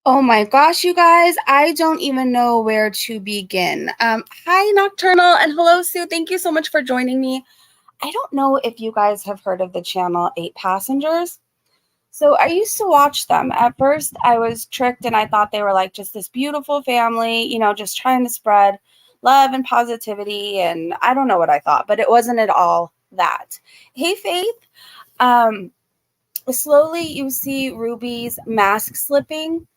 Oh my gosh, you guys, I don't even know where to begin. Hi, Nocturnal, and hello, Sue. Thank you so much for joining me. I don't know if you guys have heard of the channel 8 Passengers. So I used to watch them. At first, I was tricked and I thought they were like just this beautiful family, just trying to spread love and positivity. And I don't know what I thought, but it wasn't at all that. Hey, Faith. Um, Slowly you see Ruby's mask slipping.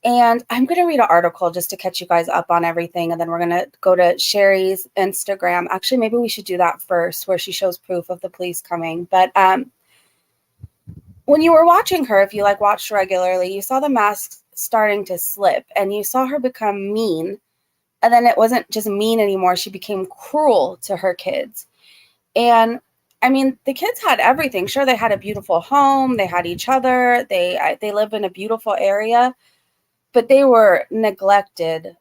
And I'm going to read an article just to catch you guys up on everything. And then we're going to go to Sherry's Instagram. Actually, maybe we should do that first, where she shows proof of the police coming. But when you were watching her, if you watched regularly, you saw the mask starting to slip and you saw her become mean. And then it wasn't just mean anymore. She became cruel to her kids. And I mean, the kids had everything. Sure, they had a beautiful home. They had each other. They live in a beautiful area. But they were neglected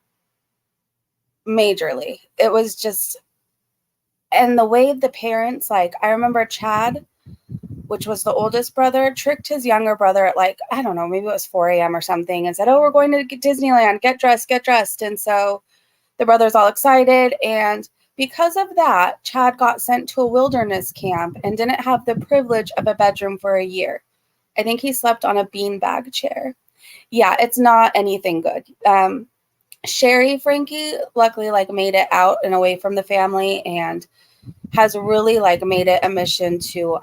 majorly. It was just, and the way the parents, I remember Chad, which was the oldest brother, tricked his younger brother at I don't know, maybe it was 4 a.m. or something, and said, oh, we're going to Disneyland, get dressed, get dressed. And so the brother's all excited. And because of that, Chad got sent to a wilderness camp and didn't have the privilege of a bedroom for a year. I think he slept on a beanbag chair. Yeah, it's not anything good. Sherry Franke luckily made it out and away from the family and has really made it a mission to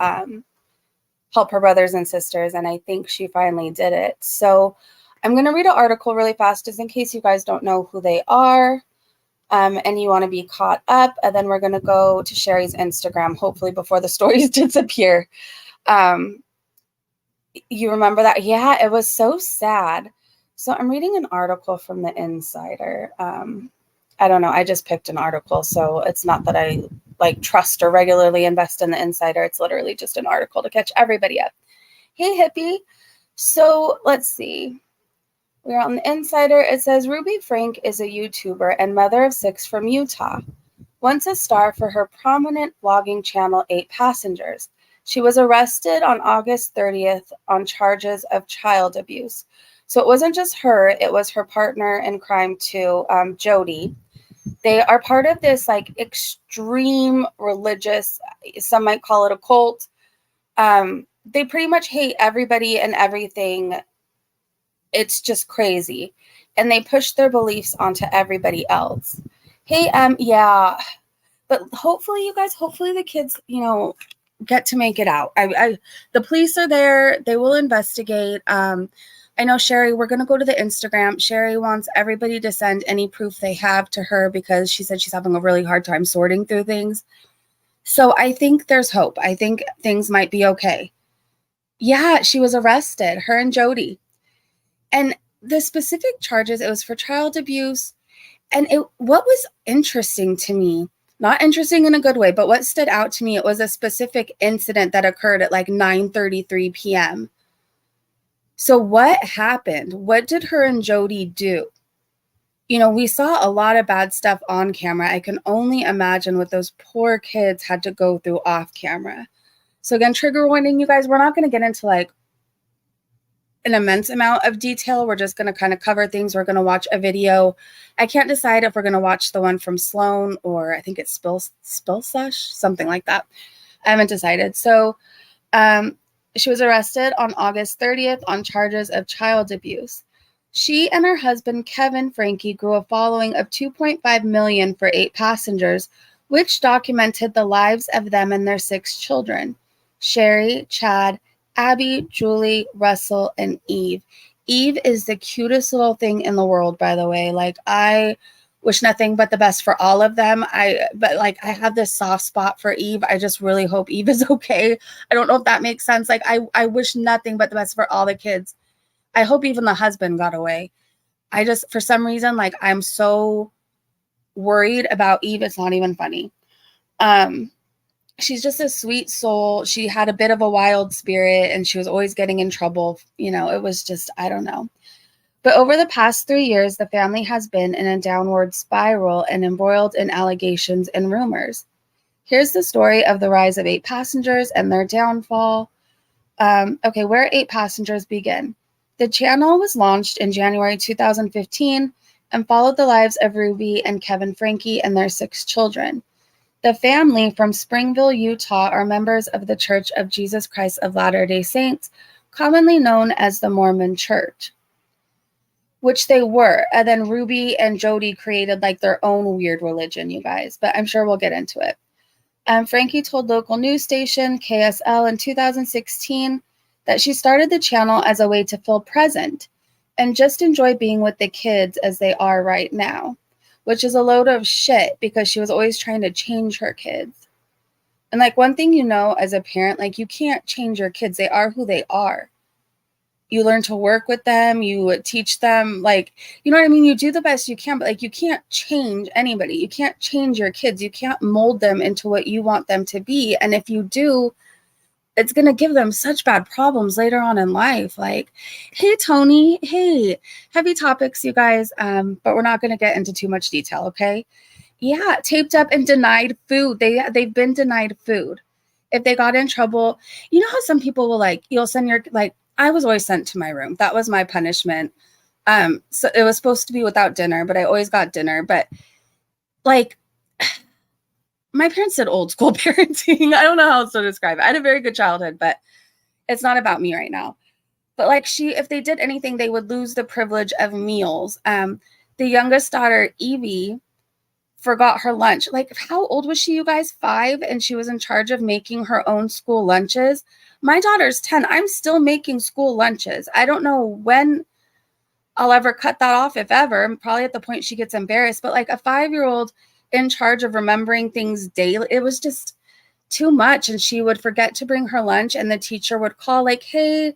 help her brothers and sisters, and I think she finally did it. So I'm going to read an article really fast just in case you guys don't know who they are and you want to be caught up, and then we're going to go to Sherry's Instagram hopefully before the stories disappear. You remember that? Yeah, it was so sad. So I'm reading an article from the Insider. I don't know. I just picked an article, so it's not that I trust or regularly invest in the Insider. It's literally just an article to catch everybody up. Hey, hippie. So let's see. We're on the Insider. It says Ruby Frank is a YouTuber and mother of 6 from Utah. Once a star for her prominent vlogging channel 8 Passengers. She was arrested on August 30th on charges of child abuse. So it wasn't just her, it was her partner in crime too, Jody. They are part of this extreme religious, some might call it a cult. They pretty much hate everybody and everything. It's just crazy. And they push their beliefs onto everybody else. Hey, yeah. But hopefully, you guys, hopefully the kids, get to make it out. The police are there. They will investigate. I know Sherry, we're going to go to the Instagram. Sherry wants everybody to send any proof they have to her because she said she's having a really hard time sorting through things. So I think there's hope. I think things might be okay. Yeah, she was arrested, her and Jody. And the specific charges, it was for child abuse. And what was interesting to me, not interesting in a good way, but what stood out to me, it was a specific incident that occurred at 9:33 p.m. So what happened? What did her and Jody do? We saw a lot of bad stuff on camera. I can only imagine what those poor kids had to go through off camera. So again, trigger warning, you guys, we're not going to get into an immense amount of detail. We're just going to kind of cover things. We're going to watch a video. I can't decide if we're going to watch the one from Sloan or I think it's Spill Sesh, something like that. I haven't decided. So she was arrested on August 30th on charges of child abuse. She and her husband, Kevin Franke, grew a following of 2.5 million for 8 Passengers, which documented the lives of them and their 6 children, Sherry, Chad, Abby, Julie, Russell, and Eve. Eve is the cutest little thing in the world, by the way. I wish nothing but the best for all of them. I have this soft spot for Eve. I just really hope Eve is okay. I don't know if that makes sense. I wish nothing but the best for all the kids. I hope even the husband got away. I just, for some reason, I'm so worried about Eve. It's not even funny. She's just a sweet soul. She had a bit of a wild spirit and she was always getting in trouble. It was just, I don't know. But over the past 3 years, the family has been in a downward spiral and embroiled in allegations and rumors. Here's the story of the rise of 8 Passengers and their downfall. Where 8 Passengers begin. The channel was launched in January 2015 and followed the lives of Ruby and Kevin Franke and their 6 children. The family from Springville, Utah, are members of the Church of Jesus Christ of Latter-day Saints, commonly known as the Mormon Church, which they were. And then Ruby and Jody created like their own weird religion, you guys, but I'm sure we'll get into it. Franke told local news station KSL in 2016 that she started the channel as a way to feel present and just enjoy being with the kids as they are right now, which is a load of shit because she was always trying to change her kids. And like one thing, you know, as a parent, like you can't change your kids. They are who they are. You learn to work with them. You teach them, like, you know what I mean? You do the best you can, but like you can't change anybody. You can't change your kids. You can't mold them into what you want them to be. And if you do, it's going to give them such bad problems later on in life. Like, hey, Tony, hey, heavy topics, you guys, but we're not going to get into too much detail, okay? Yeah, taped up and denied food. They've been denied food. If they got in trouble, you know how some people will like, you'll send your, like, I was always sent to my room. That was my punishment. So it was supposed to be without dinner, but I always got dinner. But like, my parents did old school parenting. I don't know how else to describe it. I had a very good childhood, but it's not about me right now. But like if they did anything, they would lose the privilege of meals. The youngest daughter, Evie, forgot her lunch. Like, how old was she, you guys? 5, and she was in charge of making her own school lunches. My daughter's 10. I'm still making school lunches. I don't know when I'll ever cut that off, if ever. Probably at the point she gets embarrassed. But like a 5-year-old in charge of remembering things daily, it was just too much. And she would forget to bring her lunch, and the teacher would call like, hey,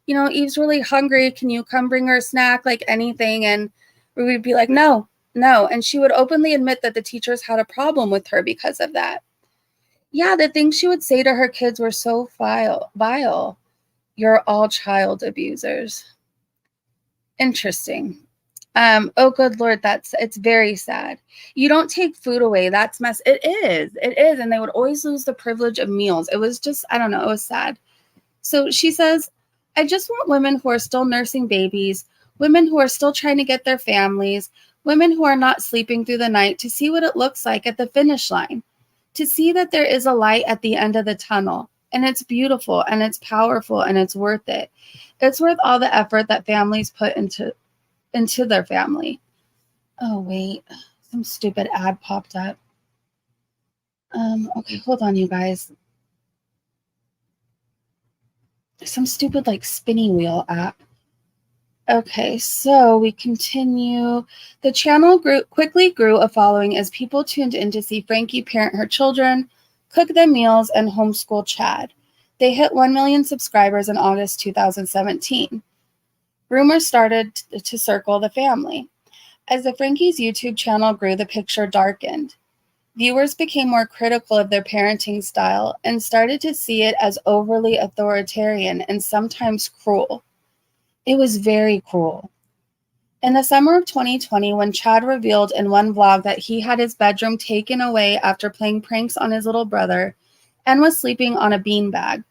you know, Eve's really hungry. Can you come bring her a snack, like anything? And we would be like, no. And she would openly admit that the teachers had a problem with her because of that. Yeah, the things she would say to her kids were so vile. You're all child abusers. Interesting. Oh, good Lord, it's very sad. You don't take food away. That's mess. It is. And they would always lose the privilege of meals. It was just, I don't know, it was sad. So she says, I just want women who are still nursing babies, women who are still trying to get their families, women who are not sleeping through the night to see what it looks like at the finish line, to see that there is a light at the end of the tunnel, and it's beautiful and it's powerful and it's worth it. It's worth all the effort that families put into their family. Oh, wait, some stupid ad popped up. Okay, hold on, you guys. Some stupid like spinning wheel app. Okay, so we continue. The channel quickly grew a following as people tuned in to see Franke parent her children, cook them meals, and homeschool Chad. They hit 1 million subscribers in August 2017. Rumors started to circle the family. As the Franke's YouTube channel grew, the picture darkened. Viewers became more critical of their parenting style and started to see it as overly authoritarian and sometimes cruel. It was very cruel. In the summer of 2020, when Chad revealed in one vlog that he had his bedroom taken away after playing pranks on his little brother and was sleeping on a beanbag,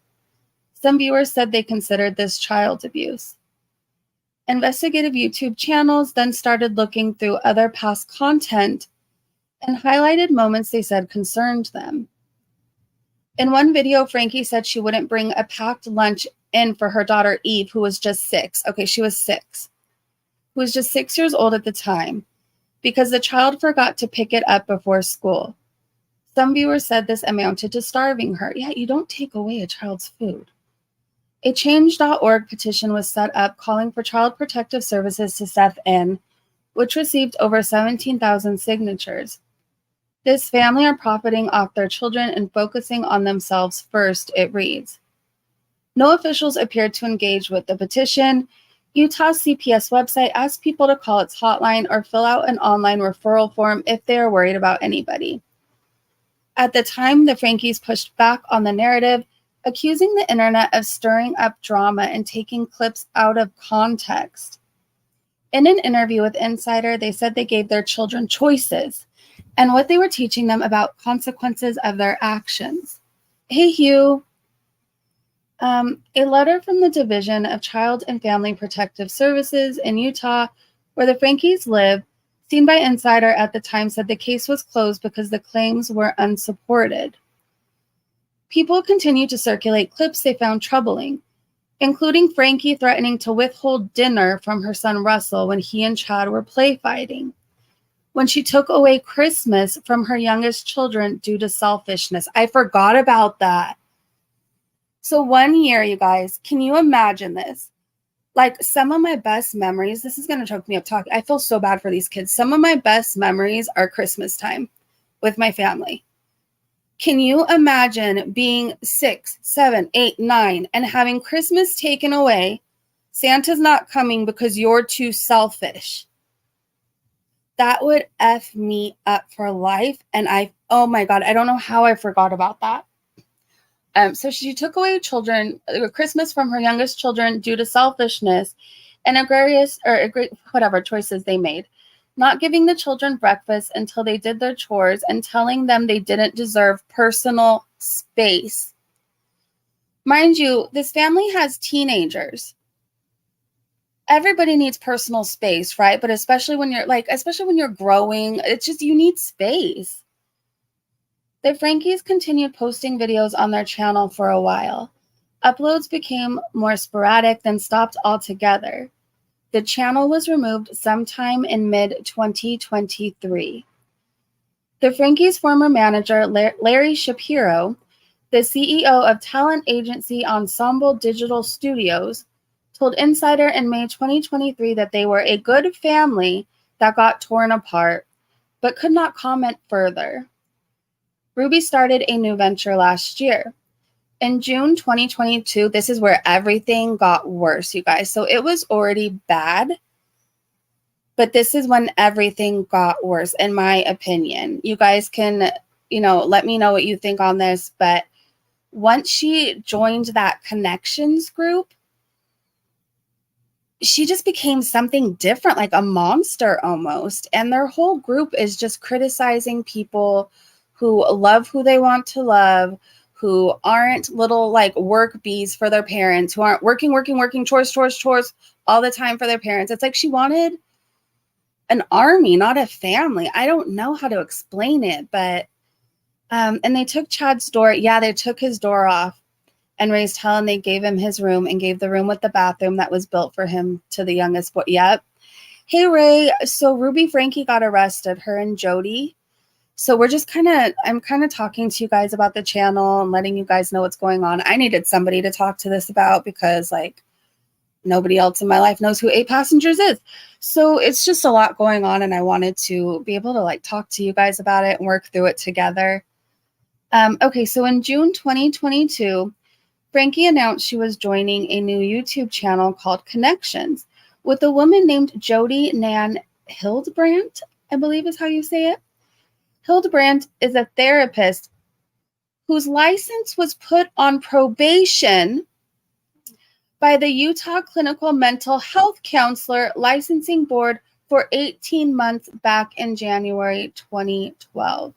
some viewers said they considered this child abuse. Investigative YouTube channels then started looking through other past content and highlighted moments they said concerned them. In one video, Franke said she wouldn't bring a packed lunch in for her daughter Eve, who was just 6. Okay, she was 6. Who was just 6 years old at the time, because the child forgot to pick it up before school. Some viewers said this amounted to starving her. Yeah, you don't take away a child's food. A Change.org petition was set up calling for Child Protective Services to step in, which received over 17,000 signatures. This family are profiting off their children and focusing on themselves first, it reads. No officials appeared to engage with the petition. Utah's CPS website asked people to call its hotline or fill out an online referral form if they are worried about anybody. At the time, the Frankes pushed back on the narrative, accusing the internet of stirring up drama and taking clips out of context. In an interview with Insider, they said they gave their children choices and what they were teaching them about consequences of their actions. Hey, Hugh. A letter from the Division of Child and Family Protective Services in Utah, where the Frankes live, seen by Insider at the time, said the case was closed because the claims were unsupported. People continued to circulate clips they found troubling, including Franke threatening to withhold dinner from her son Russell when he and Chad were play fighting, when she took away Christmas from her youngest children due to selfishness. I forgot about that. So 1 year, you guys, can you imagine this? Like, some of my best memories, this is going to choke me up talking. I feel so bad for these kids. Some of my best memories are Christmas time with my family. Can you imagine being 6, 7, 8, 9 and having Christmas taken away? Santa's not coming because you're too selfish. That would F me up for life. And oh my God, I don't know how I forgot about that. So she took away Christmas from her youngest children due to selfishness and whatever choices they made, not giving the children breakfast until they did their chores and telling them they didn't deserve personal space. Mind you, this family has teenagers. Everybody needs personal space, right? But especially when you're growing, it's just, you need space. The Frankes continued posting videos on their channel for a while. Uploads became more sporadic, then stopped altogether. The channel was removed sometime in mid-2023. The Frankes' former manager, Larry Shapiro, the CEO of talent agency Ensemble Digital Studios, told Insider in May 2023 that they were a good family that got torn apart, but could not comment further. Ruby started a new venture last year. In June 2022, this is where everything got worse, you guys. So it was already bad, but this is when everything got worse, in my opinion. You guys can, let me know what you think on this, but once she joined that connections group, she just became something different, like a monster almost. And their whole group is just criticizing people who love who they want to love, who aren't little like work bees for their parents, who aren't working, chores all the time for their parents. It's like she wanted an army, not a family. I don't know how to explain it, but, and they took Chad's door. Yeah, they took his door off and raised hell, and they gave him his room and gave the room with the bathroom that was built for him to the youngest boy. Yep. Hey, Ray. So Ruby Franke got arrested, her and Jody. So I'm kind of talking to you guys about the channel and letting you guys know what's going on. I needed somebody to talk to this about because nobody else in my life knows who 8 Passengers is. So it's just a lot going on, and I wanted to be able to talk to you guys about it and work through it together. Okay, so in June 2022, Franke announced she was joining a new YouTube channel called Connections with a woman named Jody Nan Hildebrandt, I believe is how you say it. Hildebrandt is a therapist whose license was put on probation by the Utah Clinical Mental Health Counselor Licensing Board for 18 months back in January 2012.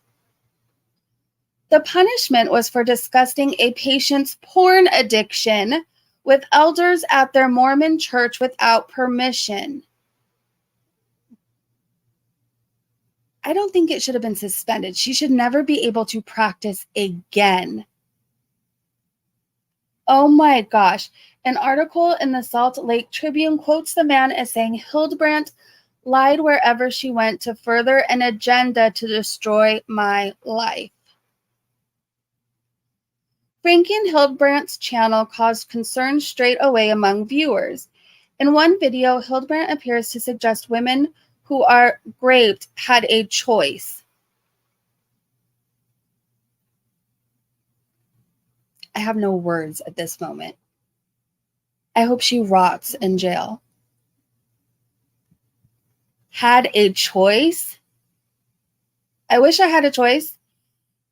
The punishment was for discussing a patient's porn addiction with elders at their Mormon church without permission. I don't think it should have been suspended. She should never be able to practice again. Oh my gosh. An article in the Salt Lake Tribune quotes the man as saying Hildebrandt lied wherever she went to further an agenda to destroy my life. Franke and Hildebrandt's channel caused concern straight away among viewers. In one video, Hildebrandt appears to suggest women who are raped had a choice. I have no words at this moment. I hope she rots in jail. Had a choice? I wish I had a choice.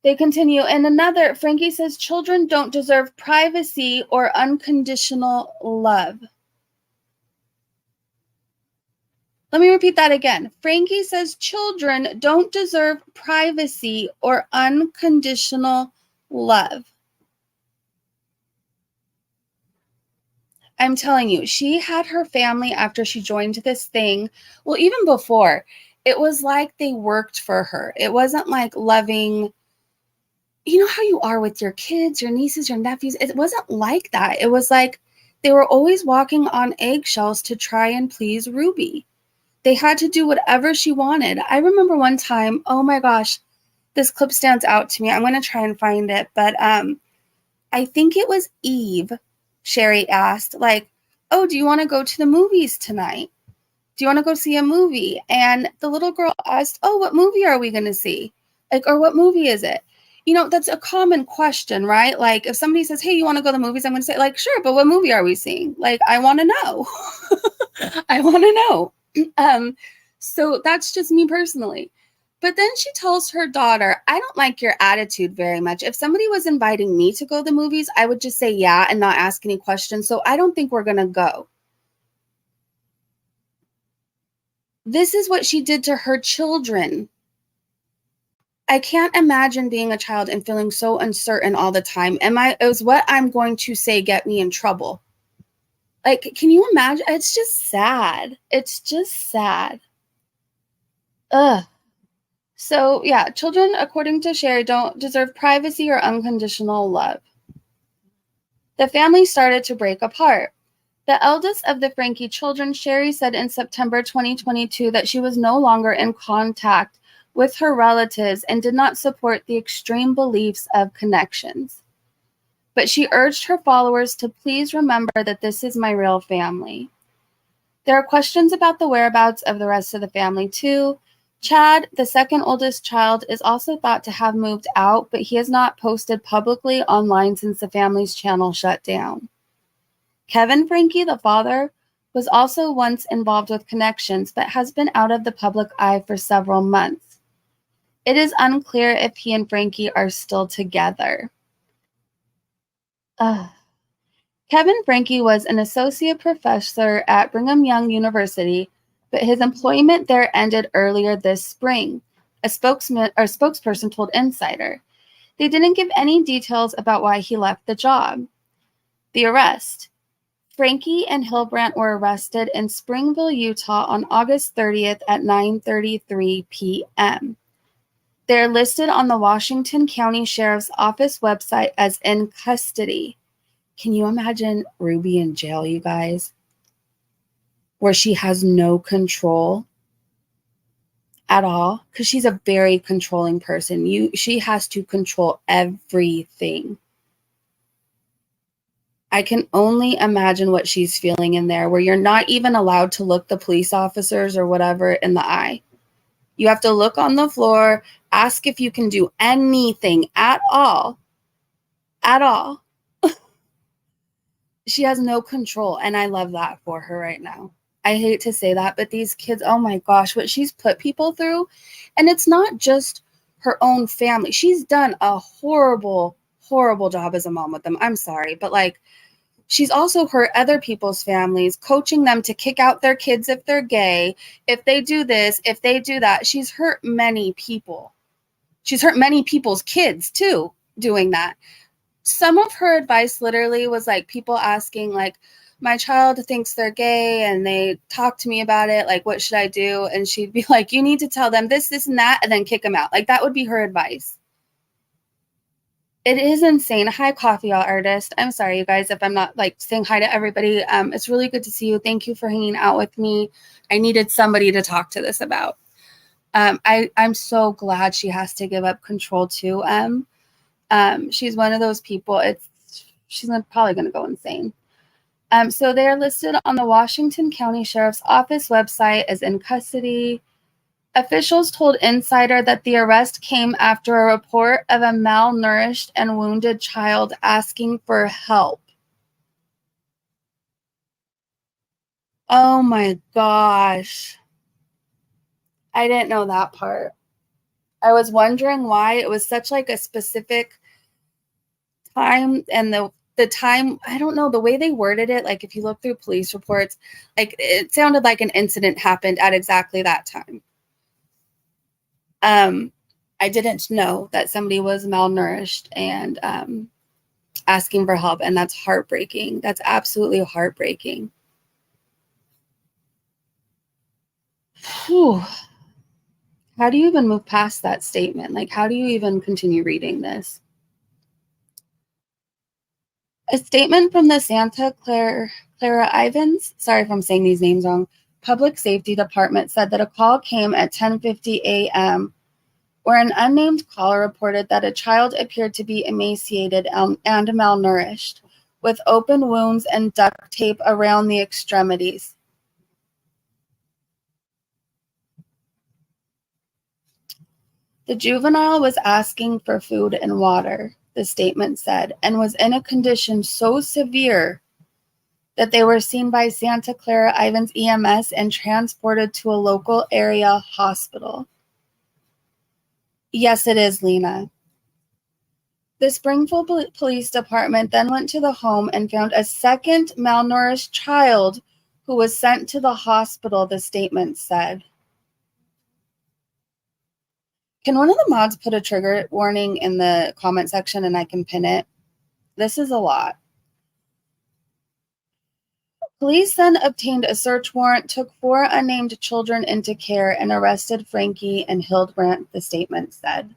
They continue. In another, Franke says children don't deserve privacy or unconditional love. Let me repeat that again. Franke says children don't deserve privacy or unconditional love. I'm telling you, she had her family after she joined this thing. Well, even before, it was like they worked for her. It wasn't like loving, you know how you are with your kids, your nieces, your nephews. It wasn't like that. It was like they were always walking on eggshells to try and please Ruby. They had to do whatever she wanted. I remember one time, oh my gosh, this clip stands out to me. I'm going to try and find it, but I think it was Eve. Sherry asked, like, oh, do you want to go to the movies tonight? Do you want to go see a movie? And the little girl asked, oh, what movie are we going to see? Like, or what movie is it? You know, that's a common question, right? Like, if somebody says, hey, you want to go to the movies? I'm going to say, like, sure, but what movie are we seeing? Like, I want to know. I want to know. So that's just me personally. But then she tells her daughter, I don't like your attitude very much. If somebody was inviting me to go to the movies, I would just say yeah and not ask any questions. So I don't think we're going to go. This is what she did to her children. I can't imagine being a child and feeling so uncertain all the time. Is what I'm going to say get me in trouble? Like, can you imagine? It's just sad. It's just sad. Ugh. So, yeah, children, according to Sherry, don't deserve privacy or unconditional love. The family started to break apart. The eldest of the Franke children, Sherry, said in September 2022 that she was no longer in contact with her relatives and did not support the extreme beliefs of connections. But she urged her followers to please remember that this is my real family. There are questions about the whereabouts of the rest of the family, too. Chad, the second oldest child, is also thought to have moved out, but he has not posted publicly online since the family's channel shut down. Kevin Franke, the father, was also once involved with connections, but has been out of the public eye for several months. It is unclear if he and Franke are still together. Kevin Franke was an associate professor at Brigham Young University, but his employment there ended earlier this spring, a spokesperson told Insider. They didn't give any details about why he left the job. The arrest. Franke and Hilbrandt were arrested in Springville, Utah on August 30th at 9:33 p.m. They're listed on the Washington County Sheriff's Office website as in custody. Can you imagine Ruby in jail, you guys? Where she has no control at all? Because she's a very controlling person. She has to control everything. I can only imagine what she's feeling in there, where you're not even allowed to look the police officers or whatever in the eye. You have to look on the floor, ask if you can do anything at all. At all. She has no control, and I love that for her right now. I hate to say that, but these kids, oh my gosh, what she's put people through. And it's not just her own family. She's done a horrible, horrible job as a mom with them. I'm sorry, but like, she's also hurt other people's families, coaching them to kick out their kids if they're gay, if they do this, if they do that. She's hurt many people. She's hurt many people's kids too, doing that. Some of her advice literally was like people asking, like, my child thinks they're gay and they talk to me about it. Like, what should I do? And she'd be like, you need to tell them this, this, and that, and then kick them out. Like, that would be her advice. It is insane. Hi, Coffee Artist. I'm sorry, you guys, if I'm not like saying hi to everybody. It's really good to see you. Thank you for hanging out with me. I needed somebody to talk to this about. I'm so glad she has to give up control to she's one of those people. She's probably going to go insane. So they're listed on the Washington County Sheriff's Office website as in custody. Officials told Insider that the arrest came after a report of a malnourished and wounded child asking for help. Oh my gosh. I didn't know that part. I was wondering why it was such like a specific time, and the time, I don't know, the way they worded it, like if you look through police reports, like it sounded like an incident happened at exactly that time. I didn't know that somebody was malnourished and asking for help, and that's heartbreaking. That's absolutely heartbreaking. Whew. How do you even move past that statement? Like, how do you even continue reading this? A statement from the Clara Ivins, sorry if I'm saying these names wrong, Public Safety Department said that a call came at 10:50 a.m. where an unnamed caller reported that a child appeared to be emaciated and malnourished, with open wounds and duct tape around the extremities. The juvenile was asking for food and water, the statement said, and was in a condition so severe that they were seen by Santa Clara Ivins EMS and transported to a local area hospital. Yes, it is, Lena. The Springfield Police Department then went to the home and found a second malnourished child who was sent to the hospital, the statement said. Can one of the mods put a trigger warning in the comment section and I can pin it? This is a lot. Police then obtained a search warrant, took 4 unnamed children into care, and arrested Franke and Hildebrandt, the statement said.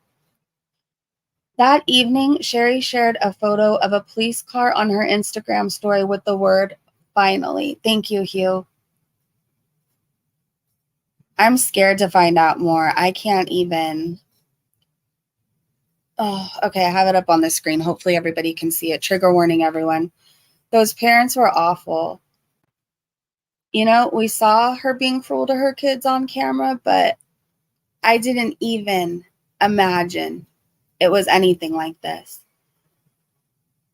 That evening, Sherry shared a photo of a police car on her Instagram story with the word, "Finally." Thank you, Hugh. I'm scared to find out more. I can't even. Oh, okay, I have it up on the screen. Hopefully everybody can see it. Trigger warning, everyone. Those parents were awful. You know, we saw her being cruel to her kids on camera, but I didn't even imagine it was anything like this.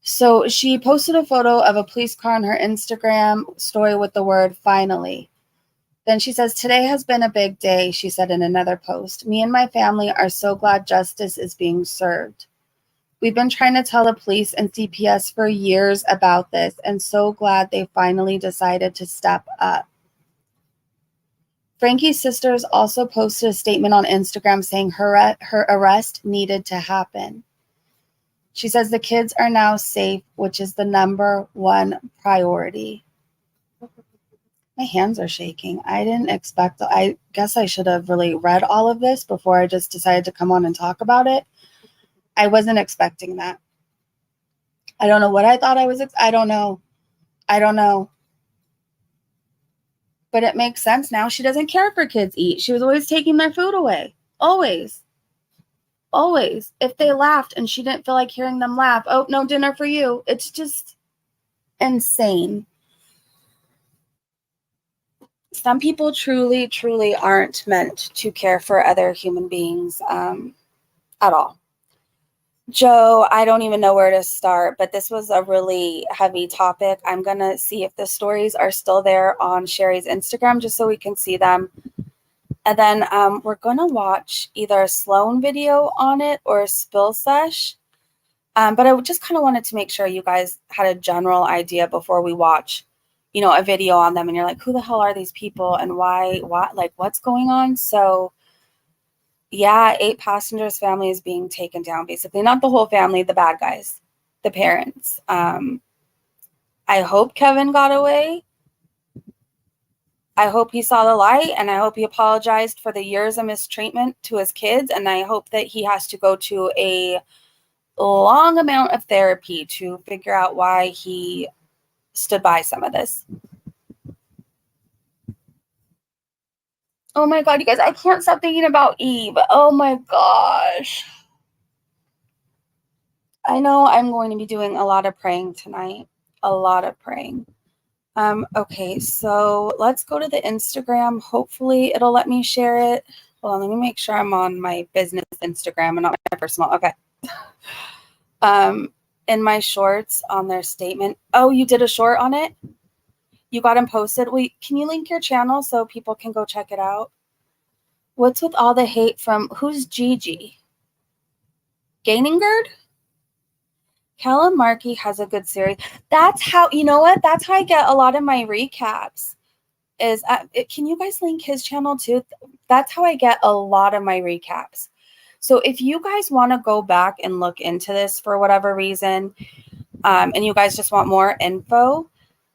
So she posted a photo of a police car on her Instagram story with the word "finally." Then she says, "Today has been a big day," she said in another post. "Me and my family are so glad justice is being served. We've been trying to tell the police and CPS for years about this, and so glad they finally decided to step up." Franke's sisters also posted a statement on Instagram saying her arrest needed to happen. She says the kids are now safe, which is the number one priority. My hands are shaking. I didn't expect, I guess I should have really read all of this before I just decided to come on and talk about it. I wasn't expecting that. I don't know what I thought I was, I don't know. But it makes sense now. She doesn't care if her kids eat. She was always taking their food away. Always. If they laughed and she didn't feel like hearing them laugh, "Oh, no dinner for you." It's just insane. Some people truly, truly aren't meant to care for other human beings at all. Joe, I don't even know where to start, but this was a really heavy topic. I'm going to see if the stories are still there on Sherry's Instagram just so we can see them. And then we're going to watch either a Sloan video on it or a Spill Sesh. But I just kind of wanted to make sure you guys had a general idea before we watch, you know, a video on them and you're like, who the hell are these people and why, what, like what's going on? So yeah, 8 passengers' family is being taken down, basically. Not the whole family, the bad guys, the parents. I hope Kevin got away. I hope he saw the light, and I hope he apologized for the years of mistreatment to his kids, and I hope that he has to go to a long amount of therapy to figure out why he stood by some of this. Oh my God, you guys, I can't stop thinking about Eve. Oh my gosh. I know I'm going to be doing a lot of praying tonight. A lot of praying. Okay, so let's go to the Instagram. Hopefully it'll let me share it. Hold on, let me make sure I'm on my business Instagram and not my personal. Okay. In my shorts on their statement. Oh, you did a short on it? You got them posted? Wait, can you link your channel so people can go check it out? What's with all the hate from, who's Gigi? Gainingard? Callum Markey has a good series. That's how, you know what? That's how I get a lot of my recaps. Can you guys link his channel too? That's how I get a lot of my recaps. So if you guys want to go back and look into this for whatever reason, and you guys just want more info,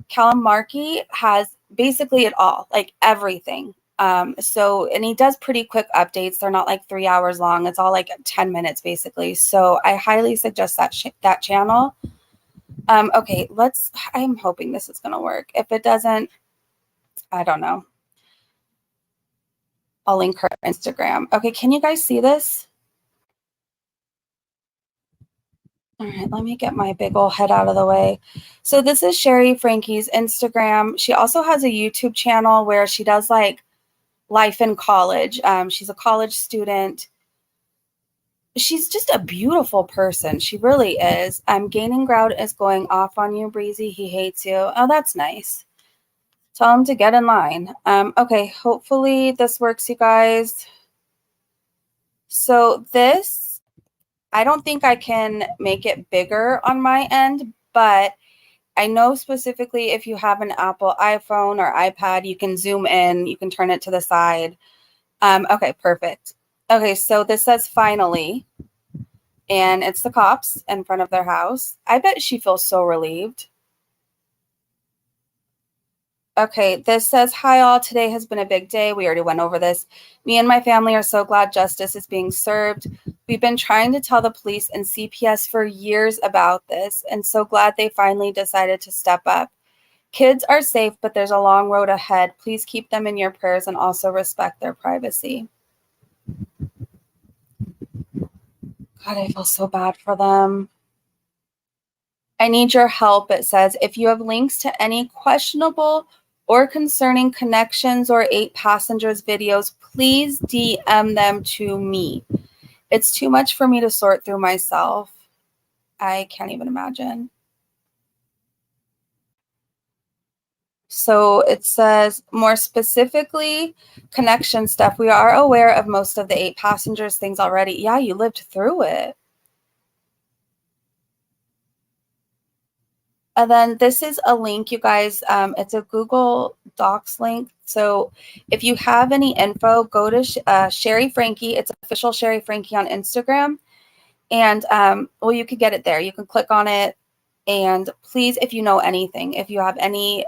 Callum Markey has basically it all, like everything. And he does pretty quick updates. They're not like 3 hours long. It's all like 10 minutes basically. So I highly suggest that channel. Okay, I'm hoping this is going to work. If it doesn't, I don't know. I'll link her Instagram. Okay, can you guys see this? All right, let me get my big old head out of the way. So this is Sherry Franke's Instagram. She also has a YouTube channel where she does like life in college. She's a college student. She's just a beautiful person. She really is. Gaining Ground is going off on you, Breezy. He hates you. Oh, that's nice. Tell him to get in line. Okay, hopefully this works, you guys. So this, I don't think I can make it bigger on my end, but I know specifically if you have an Apple iPhone or iPad, you can zoom in, you can turn it to the side. Okay, perfect. Okay, so this says finally, and it's the cops in front of their house. I bet she feels so relieved. Okay, this says, hi all, today has been a big day. We already went over this. Me and my family are so glad justice is being served. We've been trying to tell the police and CPS for years about this, and so glad they finally decided to step up. Kids are safe, but there's a long road ahead. Please keep them in your prayers and also respect their privacy. God, I feel so bad for them. I need your help, it says. If you have links to any questionable or concerning connections or 8 passengers videos, please DM them to me. It's too much for me to sort through myself. I can't even imagine. So it says, more specifically, connection stuff. We are aware of most of the 8 passengers things already. Yeah, you lived through it. And then this is a link, you guys. It's a Google Docs link. So if you have any info, go to Sherry Franke. It's official Sherry Franke on Instagram. And, well, you could get it there. You can click on it. And please, if you know anything, if you have any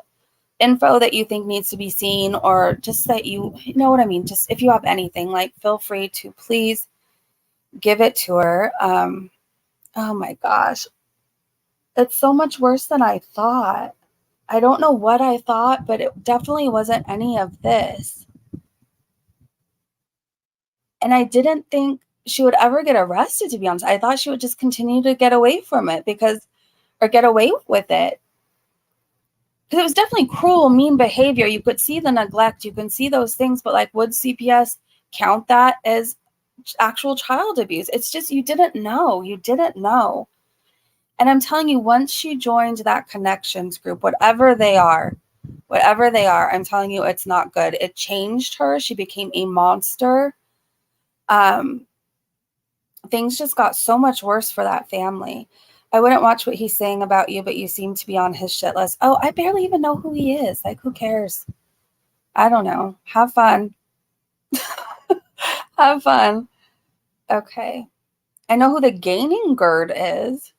info that you think needs to be seen, or just that you know what I mean, just if you have anything, like, feel free to please give it to her. Oh my gosh. It's so much worse than I thought. I don't know what I thought, but it definitely wasn't any of this. And I didn't think she would ever get arrested, to be honest. I thought she would just continue to get away from it or get away with it. Because it was definitely cruel, mean behavior. You could see the neglect. You can see those things, but like, would CPS count that as actual child abuse? It's just, you didn't know. You didn't know. And I'm telling you, once she joined that connections group, whatever they are, I'm telling you, it's not good. It changed her. She became a monster. Things just got so much worse for that family. I wouldn't watch what he's saying about you, but you seem to be on his shit list. Oh, I barely even know who he is. Like, who cares? I don't know. Have fun. Have fun. Okay. I know who the gaining gird is.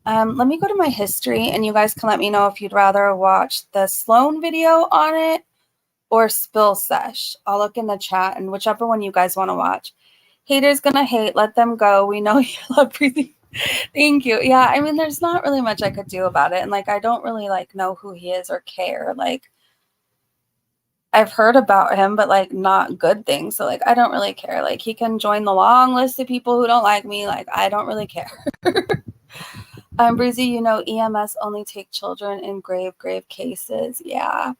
Let me go to my history, and you guys can let me know if you'd rather watch the Sloan video on it or Spill Sesh. I'll look in the chat, and whichever one you guys want to watch. Haters gonna hate. Let them go. We know you love breathing. Thank you. Yeah, I mean, there's not really much I could do about it, and like, I don't really like know who he is or care. Like, I've heard about him, but like, not good things. So like, I don't really care. Like, he can join the long list of people who don't like me. Like, I don't really care. Breezy, you know, EMS only take children in grave cases. Yeah.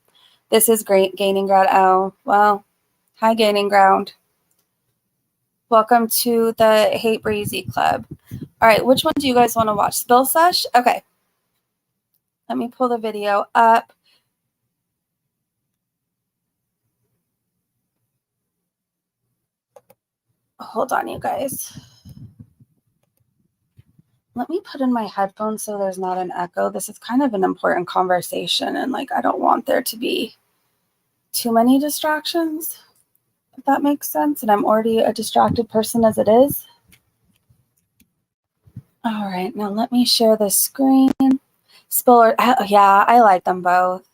This is great. Gaining Ground. Oh, well, hi, Gaining Ground. Welcome to the Hate Breezy Club. All right, which one do you guys want to watch? Spill Sesh? Okay. Let me pull the video up. Hold on, you guys. Let me put in my headphones so there's not an echo. This is kind of an important conversation, and like, I don't want there to be too many distractions, if that makes sense. And I'm already a distracted person as it is. All right, now let me share the screen. Spiller, yeah, I like them both.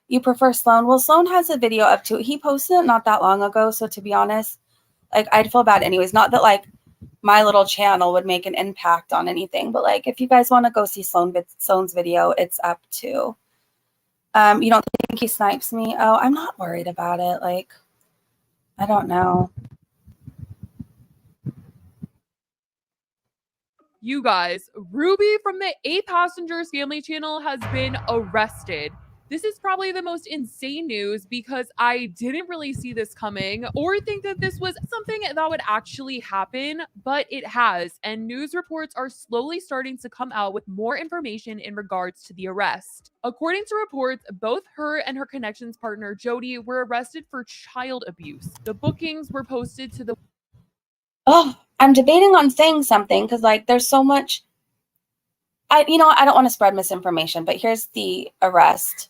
You prefer Sloan? Well, Sloan has a video up too. He posted it not that long ago, so to be honest, like I'd feel bad anyways. Not that like my little channel would make an impact on anything, but like if you guys want to go see Sloan's video, it's up too. You don't think he snipes me? Oh, I'm not worried about it. Like, I don't know. You guys, Ruby from the 8 Passengers Family Channel has been arrested. This is probably the most insane news because I didn't really see this coming or think that this was something that would actually happen, but it has. And news reports are slowly starting to come out with more information in regards to the arrest. According to reports, both her and her connections partner Jody were arrested for child abuse. The bookings were posted to the I'm debating on saying something because like there's so much. I don't want to spread misinformation, but here's the arrest.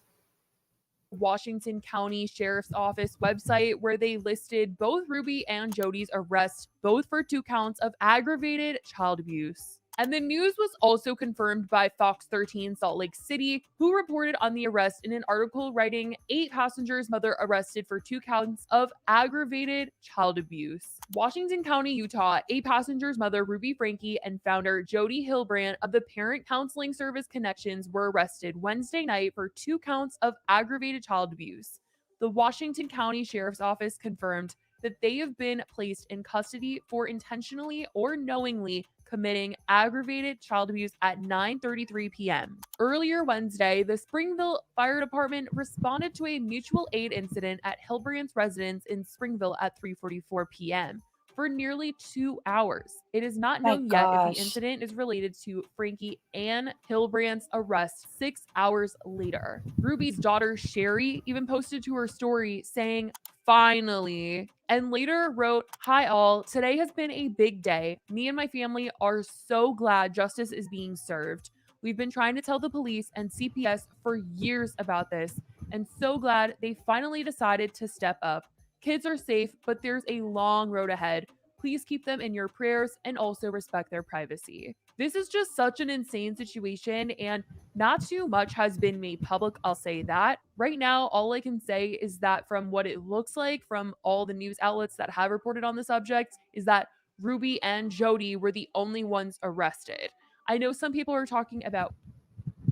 Washington County Sheriff's Office website where they listed both Ruby and Jody's arrests, both for 2 counts of aggravated child abuse. And the news was also confirmed by Fox 13 Salt Lake City, who reported on the arrest in an article writing 8 passengers' mother arrested for 2 counts of aggravated child abuse. Washington County, Utah, 8 passengers' mother Ruby Franke and founder Jody Hillbrand of the Parent Counseling Service Connections were arrested Wednesday night for 2 counts of aggravated child abuse. The Washington County Sheriff's Office confirmed that they have been placed in custody for intentionally or knowingly committing aggravated child abuse at 9:33 p.m. Earlier Wednesday, the Springville Fire Department responded to a mutual aid incident at Hillbrand's residence in Springville at 3:44 p.m. for nearly 2 hours. It is not known yet if the incident is related to Franke and Hillbrand's arrest 6 hours later. Ruby's daughter Sherry even posted to her story saying, "Finally," and later wrote, "Hi all, today has been a big day. Me and my family are so glad justice is being served. We've been trying to tell the police and CPS for years about this, and so glad they finally decided to step up. Kids are safe, but there's a long road ahead. Please keep them in your prayers and also respect their privacy." This is just such an insane situation, and not too much has been made public, I'll say that. Right now, all I can say is that from what it looks like from all the news outlets that have reported on the subject is that Ruby and Jody were the only ones arrested. I know some people are talking about.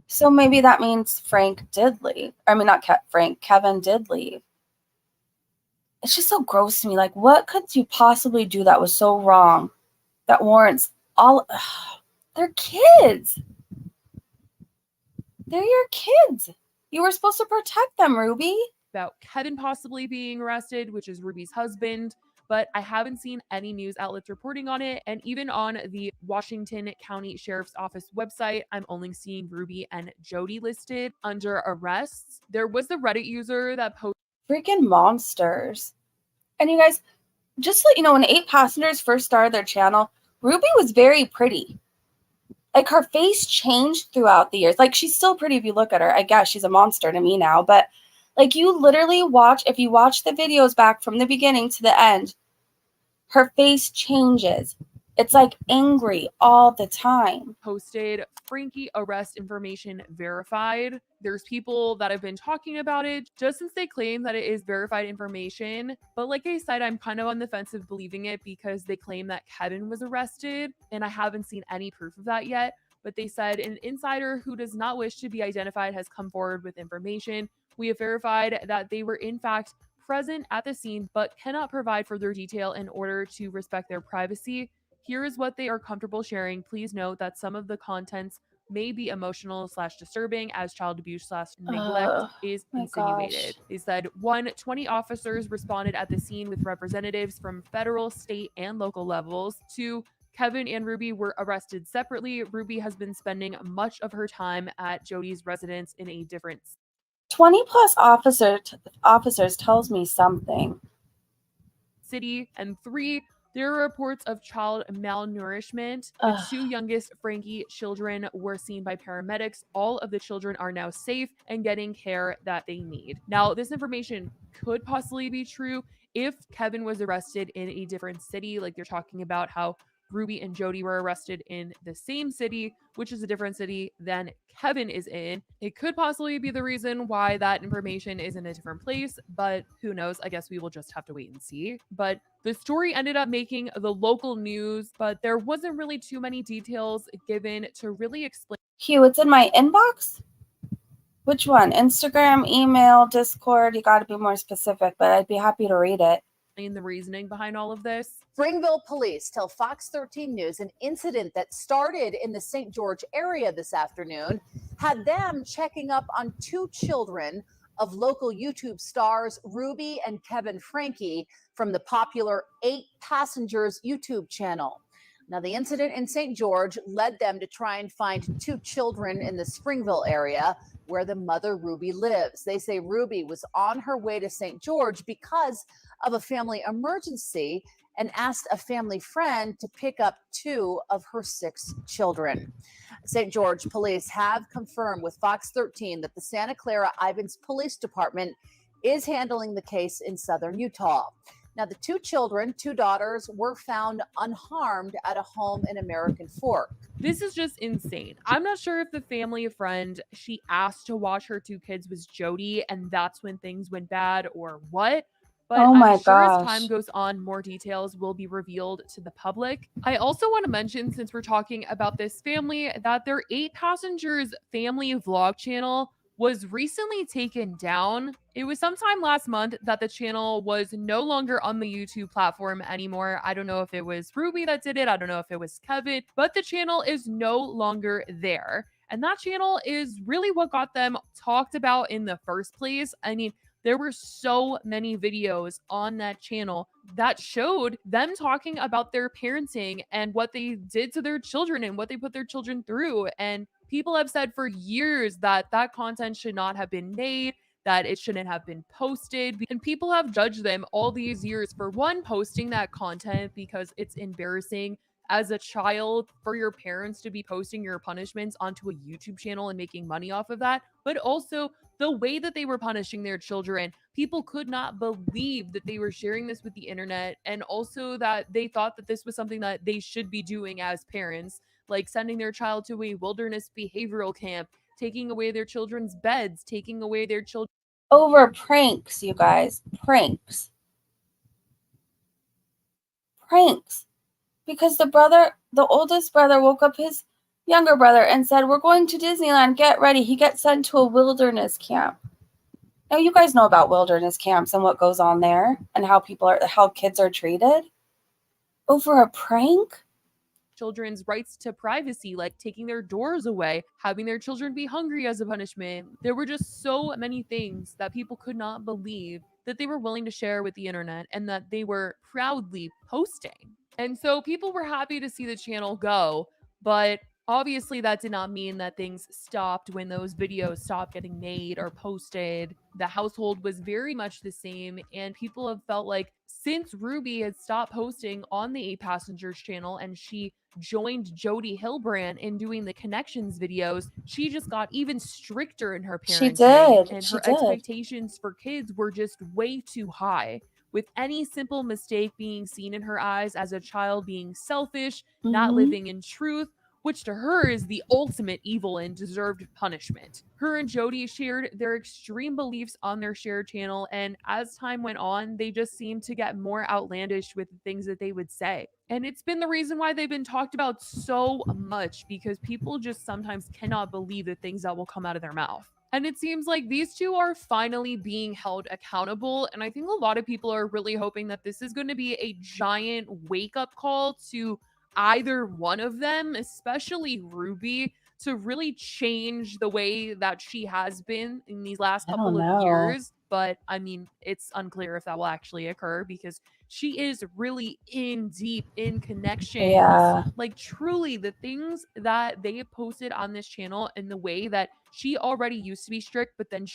So maybe that means Frank did leave. I mean, not Frank, Kevin did leave. It's just so gross to me. Like, what could you possibly do that was so wrong that warrants all. They're kids. They're your kids. You were supposed to protect them, Ruby. About Kevin possibly being arrested, which is Ruby's husband, but I haven't seen any news outlets reporting on it. And even on the Washington County Sheriff's Office website, I'm only seeing Ruby and Jody listed under arrests. There was the Reddit user that posted. Freaking monsters. And you guys, just to let you know, when 8 Passengers first started their channel, Ruby was very pretty. Like, her face changed throughout the years. Like, she's still pretty if you look at her. I guess she's a monster to me now. But, like, you literally if you watch the videos back from the beginning to the end, her face changes. It's like angry all the time. Posted Franke arrest information verified. There's people that have been talking about it just since they claim that it is verified information. But like I said, I'm kind of on the fence of believing it because they claim that Kevin was arrested and I haven't seen any proof of that yet. But they said an insider who does not wish to be identified has come forward with information. We have verified that they were in fact present at the scene but cannot provide further detail in order to respect their privacy. Here is what they are comfortable sharing. Please note that some of the contents may be emotional/disturbing as child abuse/neglect is insinuated. Gosh. They said 20 officers responded at the scene with representatives from federal, state, and local levels. 2, Kevin and Ruby were arrested separately. Ruby has been spending much of her time at Jody's residence in a different 20 plus officers tells me something. City. And 3, there are reports of child malnourishment. The 2 youngest Franke children were seen by paramedics. All of the children are now safe and getting care that they need. Now, this information could possibly be true if Kevin was arrested in a different city. Like they're talking about how Ruby and Jody were arrested in the same city, which is a different city than Kevin is in. It could possibly be the reason why that information is in a different place, but who knows? I guess we will just have to wait and see. But the story ended up making the local news, but there wasn't really too many details given to really explain. Hugh, it's in my inbox? Which one? Instagram, email, Discord? You got to be more specific, but I'd be happy to read it. The reasoning behind all of this. Springville police tell Fox 13 News an incident that started in the St. George area this afternoon had them checking up on two children of local YouTube stars Ruby and Kevin Franke from the popular 8 Passengers YouTube channel. Now, the incident in St. George led them to try and find two children in the Springville area where the mother Ruby lives. They say Ruby was on her way to St. George because of a family emergency and asked a family friend to pick up 2 of her 6 children. St. George police have confirmed with Fox 13 that the Santa Clara Ivins Police Department is handling the case in southern Utah. Now, the 2 children, 2 daughters, were found unharmed at a home in American Fork. This is just insane. I'm not sure if the family friend she asked to watch her 2 kids was Jody, and that's when things went bad, or what. But Oh my I'm sure as gosh. time goes on, more details will be revealed to the public. I also want to mention, since we're talking about this family, that their 8 Passengers family vlog channel was recently taken down. It was sometime last month that the channel was no longer on the YouTube platform anymore. I don't know if it was Ruby that did it. I don't know if it was Kevin, but the channel is no longer there. And that channel is really what got them talked about in the first place. I mean, there were so many videos on that channel that showed them talking about their parenting and what they did to their children and what they put their children through. And people have said for years that that content should not have been made, that it shouldn't have been posted. And people have judged them all these years for, one, posting that content because it's embarrassing as a child for your parents to be posting your punishments onto a YouTube channel and making money off of that, but also the way that they were punishing their children. People could not believe that they were sharing this with the internet, and also that they thought that this was something that they should be doing as parents, like sending their child to a wilderness behavioral camp, taking away their children's beds, taking away their children. Over pranks, you guys. Pranks. Pranks. Because the oldest brother woke up his younger brother and said, "We're going to Disneyland, get ready." He gets sent to a wilderness camp. Now, you guys know about wilderness camps and what goes on there and how kids are treated. Over a prank? Children's rights to privacy, like taking their doors away, having their children be hungry as a punishment. There were just so many things that people could not believe that they were willing to share with the internet and that they were proudly posting. And so people were happy to see the channel go, but obviously that did not mean that things stopped when those videos stopped getting made or posted. The household was very much the same, and people have felt like since Ruby had stopped posting on the 8 Passengers channel and she joined Jody Hilbrand in doing the connections videos, she just got even stricter in her parenting. She did. And She her did. expectations for kids were just way too high, with any simple mistake being seen in her eyes as a child being selfish, not living in truth, which to her is the ultimate evil and deserved punishment. Her and Jody shared their extreme beliefs on their shared channel, and as time went on, they just seemed to get more outlandish with the things that they would say. And it's been the reason why they've been talked about so much, because people just sometimes cannot believe the things that will come out of their mouth. And it seems like these two are finally being held accountable. And I think a lot of people are really hoping that this is going to be a giant wake-up call to either one of them, especially Ruby, to really change the way that she has been in these last couple of years. But I mean, it's unclear if that will actually occur because she is really in deep in connections. Yeah. Like truly the things that they have posted on this channel and the way that she already used to be strict, but then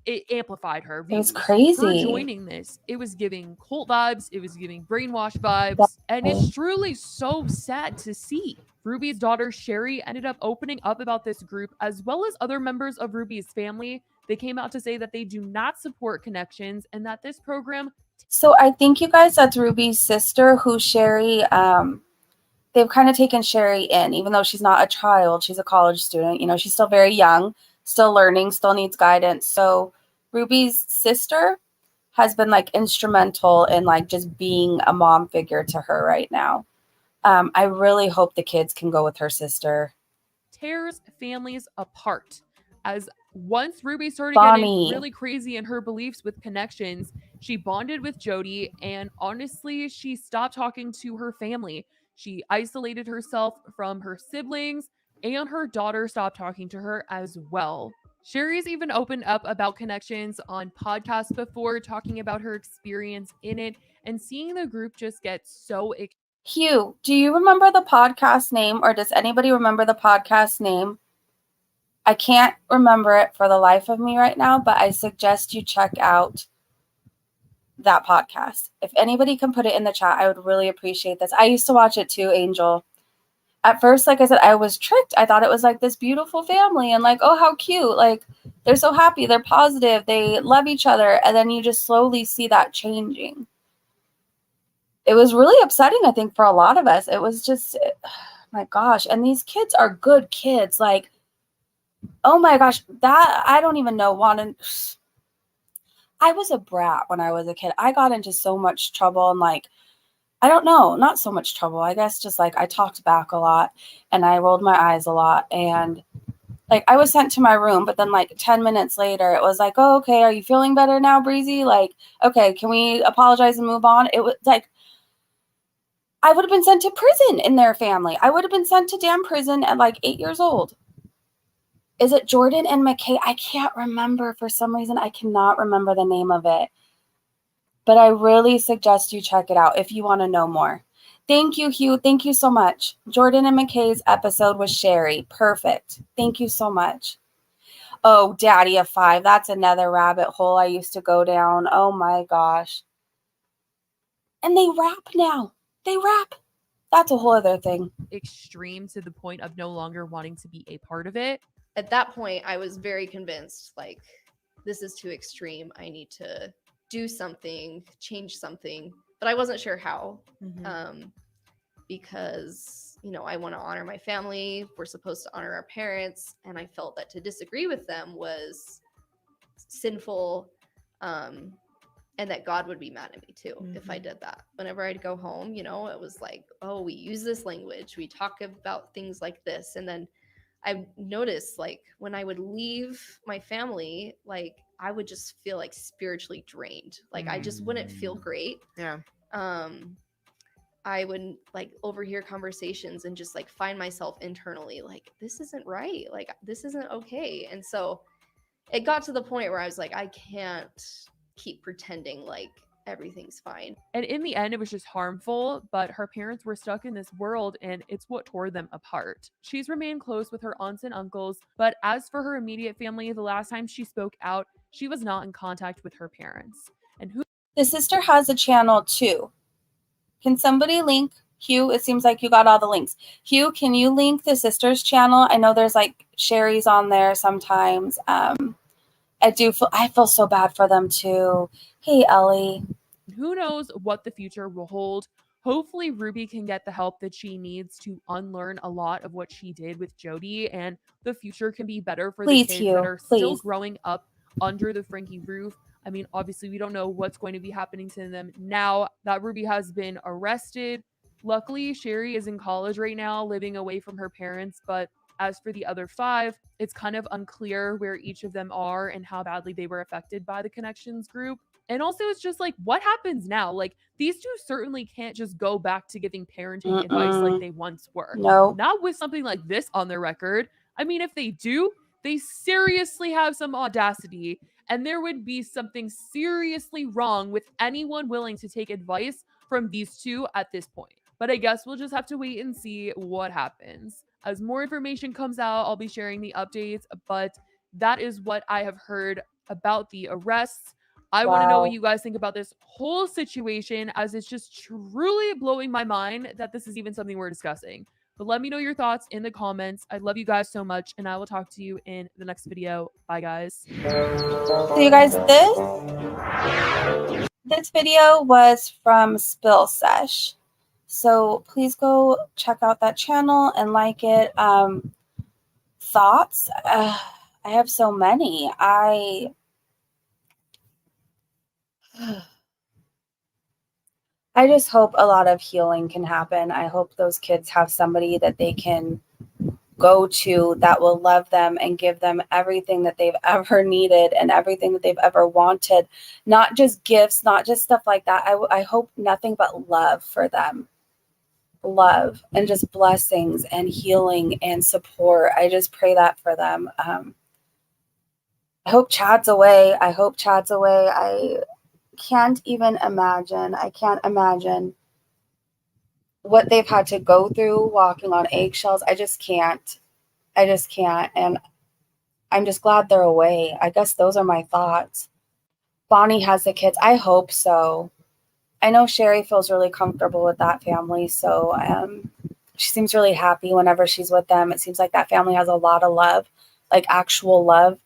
it amplified her views. It was crazy. Her joining this, it was giving cult vibes, it was giving brainwash vibes, and it's truly so sad to see. Ruby's daughter Sherry ended up opening up about this group, as well as other members of Ruby's family. They came out to say that they do not support connections and that this program. So I think, you guys, that's Ruby's sister, who Sherry they've kind of taken Sherry in, even though she's not a child, she's a college student. You know, she's still very young, still learning, still needs guidance. So Ruby's sister has been like instrumental in like just being a mom figure to her right now. I really hope the kids can go with her sister. Tears families apart. As once Ruby started Bonnie. getting really crazy in her beliefs with connections, she bonded with Jody, and honestly, she stopped talking to her family. She isolated herself from her siblings, and her daughter stopped talking to her as well. Sherry's even opened up about connections on podcasts before, talking about her experience in it and seeing the group just get so excited. Hugh, do you remember the podcast name, or does anybody remember the podcast name? I can't remember it for the life of me right now, but I suggest you check out that podcast. If anybody can put it in the chat, I would really appreciate this. I used to watch it too, Angel. At first, like I said, I was tricked. I thought it was like this beautiful family and like, oh, how cute. Like, they're so happy. They're positive. They love each other. And then you just slowly see that changing. It was really upsetting, I think, for a lot of us. It was just, my gosh. And these kids are good kids. Like, oh my gosh, that, I don't even know. I was a brat when I was a kid. I got into so much trouble and like, I don't know, not so much trouble. I guess just like I talked back a lot and I rolled my eyes a lot. And like I was sent to my room, but then like 10 minutes later, it was like, oh, okay, are you feeling better now, Breezy? Like, okay, can we apologize and move on? It was like, I would have been sent to prison in their family. I would have been sent to damn prison at like 8 years old. Is it Jordan and McKay? I can't remember for some reason. I cannot remember the name of it. But I really suggest you check it out if you want to know more. Thank you, Hugh. Thank you so much. Jordan and McKay's episode was Sherry. Perfect. Thank you so much. Oh, Daddy of Five. That's another rabbit hole I used to go down. Oh my gosh. And they rap now. They rap. That's a whole other thing. Extreme to the point of no longer wanting to be a part of it. At that point, I was very convinced, like, this is too extreme. I need to do something, change something, but I wasn't sure how. Because, you know, I want to honor my family. We're supposed to honor our parents. And I felt that to disagree with them was sinful, and that God would be mad at me too if I did that. Whenever I'd go home, you know, it was like, oh, we use this language. We talk about things like this. And then I noticed, like, when I would leave my family, like, I would just feel like spiritually drained. Like, I just wouldn't feel great. Yeah. I would like overhear conversations and just like find myself internally like, this isn't right. Like, this isn't okay. And so it got to the point where I was like, I can't keep pretending like everything's fine. And in the end, it was just harmful, but her parents were stuck in this world and it's what tore them apart. She's remained close with her aunts and uncles, but as for her immediate family, the last time she spoke out, she was not in contact with her parents. And the sister has a channel too. Can somebody link Hugh? It seems like you got all the links. Hugh, can you link the sister's channel? I know there's like Sherry's on there sometimes. I feel so bad for them too. Hey, Ellie. Who knows what the future will hold? Hopefully Ruby can get the help that she needs to unlearn a lot of what she did with Jody, and the future can be better for the kids that are still growing up under the Franke roof. I mean, obviously we don't know what's going to be happening to them now that Ruby has been arrested. Luckily, Sherry is in college right now, living away from her parents, but as for the other 5, it's kind of unclear where each of them are and how badly they were affected by the Connections group. And also, it's just like, what happens now? Like, these 2 certainly can't just go back to giving parenting advice like they once were. No. Not with something like this on their record. I mean, if they do, they seriously have some audacity, and there would be something seriously wrong with anyone willing to take advice from these 2 at this point. But I guess we'll just have to wait and see what happens. As more information comes out, I'll be sharing the updates, but that is what I have heard about the arrests. I want to know what you guys think about this whole situation, as it's just truly blowing my mind that this is even something we're discussing. But let me know your thoughts in the comments. I love you guys so much, and I will talk to you in the next video. Bye, guys. So you guys, this video was from Spill Sesh. So please go check out that channel and like it. Thoughts? I have so many. I just hope a lot of healing can happen. I hope those kids have somebody that they can go to that will love them and give them everything that they've ever needed and everything that they've ever wanted. Not just gifts, not just stuff like that. I hope nothing but love for them. Love and just blessings and healing and support. I just pray that for them. I hope Chad's away. I can't even imagine. I can't imagine what they've had to go through walking on eggshells. I just can't. And I'm just glad they're away. I guess those are my thoughts. Bonnie has the kids. I hope so. I know Sherry feels really comfortable with that family. So she seems really happy whenever she's with them. It seems like that family has a lot of love, like actual love,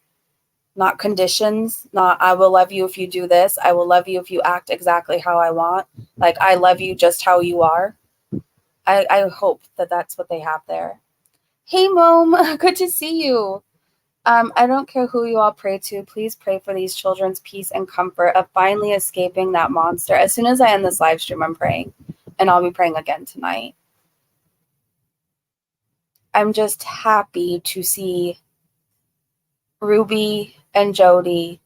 not conditions, not I will love you if you do this. I will love you if you act exactly how I want. Like I love you just how you are. I hope that that's what they have there. Hey, Mom, good to see you. I don't care who you all pray to. Please pray for these children's peace and comfort of finally escaping that monster. As soon as I end this live stream, I'm praying. And I'll be praying again tonight. I'm just happy to see Ruby and Jody